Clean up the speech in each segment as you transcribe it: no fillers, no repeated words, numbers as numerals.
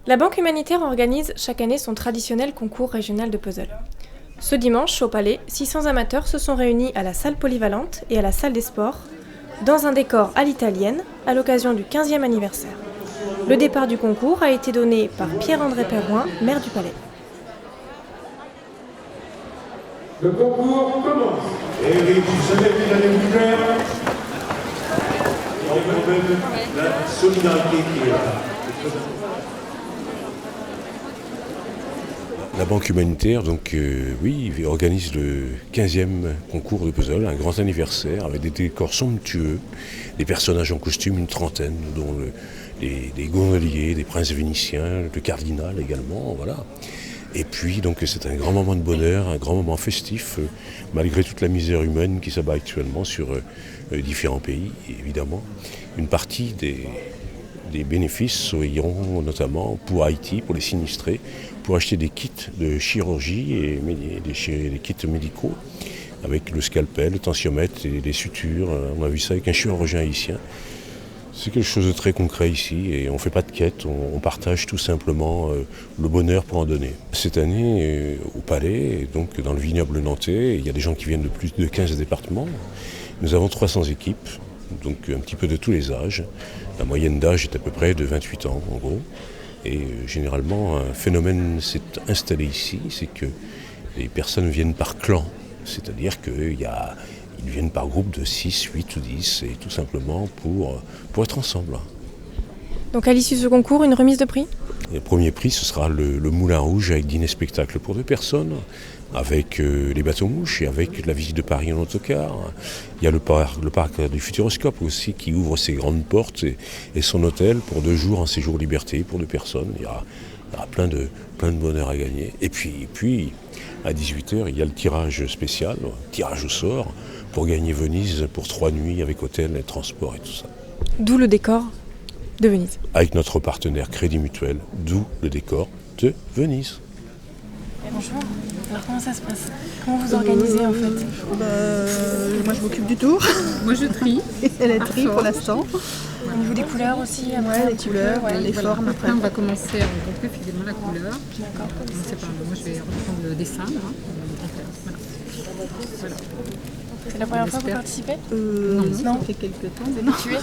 La Banque humanitaire organise chaque année son traditionnel concours régional de puzzle. Ce dimanche, au Palais, 600 amateurs se sont réunis à la salle polyvalente et à la salle des sports, dans un décor à l'italienne, à l'occasion du 15e anniversaire. Le départ du concours a été donné par Pierre-André Perrouin, maire du Palais. Le concours commence. Et oui, vous savez que l'année plus il y a quand même la solidarité qui est là. La Banque humanitaire, organise le 15e concours de puzzle, un grand anniversaire avec des décors somptueux, des personnages en costume, une trentaine, dont des gondoliers, des princes vénitiens, le cardinal également, voilà. Et puis c'est un grand moment de bonheur, un grand moment festif, malgré toute la misère humaine qui s'abat actuellement sur différents pays, évidemment. Une partie des bénéfices iront notamment pour Haïti, pour les sinistrés, pour acheter des kits de chirurgie et des kits médicaux avec le scalpel, le tensiomètre et les sutures. On a vu ça avec un chirurgien haïtien. C'est quelque chose de très concret ici et on ne fait pas de quête, on partage tout simplement le bonheur pour en donner. Cette année, au Palais, donc dans le vignoble nantais, il y a des gens qui viennent de plus de 15 départements. Nous avons 300 équipes, donc un petit peu de tous les âges. La moyenne d'âge est à peu près de 28 ans en gros. Et généralement, un phénomène s'est installé ici, c'est que les personnes viennent par clan. C'est-à-dire qu'ils viennent par groupe de 6, 8 ou 10, et tout simplement pour être ensemble. Donc à l'issue de ce concours, une remise de prix ? Le premier prix, ce sera le Moulin Rouge avec dîner-spectacle pour 2 personnes, avec les bateaux-mouches et avec la visite de Paris en autocar. Il y a le parc du Futuroscope aussi qui ouvre ses grandes portes et son hôtel pour 2 jours en séjour liberté pour 2 personnes. Il y aura plein de bonheur à gagner. Et puis à 18h, il y a le tirage spécial, tirage au sort, pour gagner Venise pour 3 nuits avec hôtel et transport et tout ça. D'où le décor de Venise. Avec notre partenaire Crédit Mutuel, d'où le décor de Venise. Bonjour, alors comment ça se passe ? Comment vous organisez en fait ? Moi je m'occupe du tour. Moi je trie. Elle est tri pour l'instant. Au niveau des couleurs aussi, Les couleurs, les formes. Après on va commencer à rencontrer finalement la couleur. D'accord. Moi je vais reprendre le dessin. Voilà. C'est la première fois que vous participez ? Non, ça fait quelques temps. Vous êtes habitué ?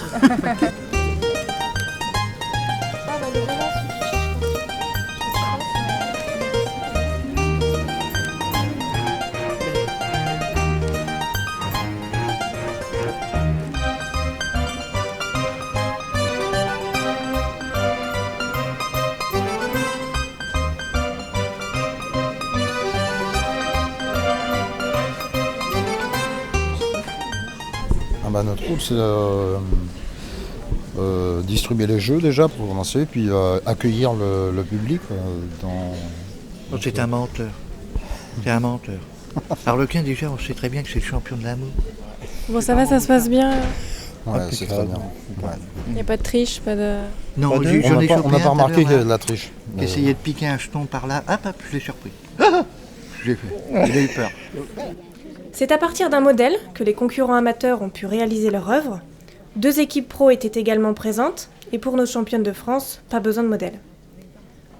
Notre rôle, c'est distribuer les jeux déjà pour commencer, puis accueillir le public. C'est un menteur. C'est un menteur. Harlequin, déjà, on sait très bien que c'est le champion de l'amour. Bon, ça va, ça se passe bien ? Ouais, c'est très bien. Ouais. Il n'y a pas de triche, pas de... Non, On n'a pas remarqué qu'il y avait de la triche. Essayait de piquer un jeton par là, hop, je l'ai surpris. Je l'ai fait. Il a eu peur. C'est à partir d'un modèle que les concurrents amateurs ont pu réaliser leur œuvre. 2 équipes pro étaient également présentes, et pour nos championnes de France, pas besoin de modèle.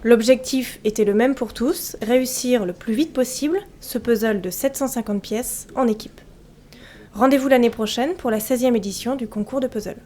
L'objectif était le même pour tous, réussir le plus vite possible ce puzzle de 750 pièces en équipe. Rendez-vous l'année prochaine pour la 16e édition du concours de puzzle.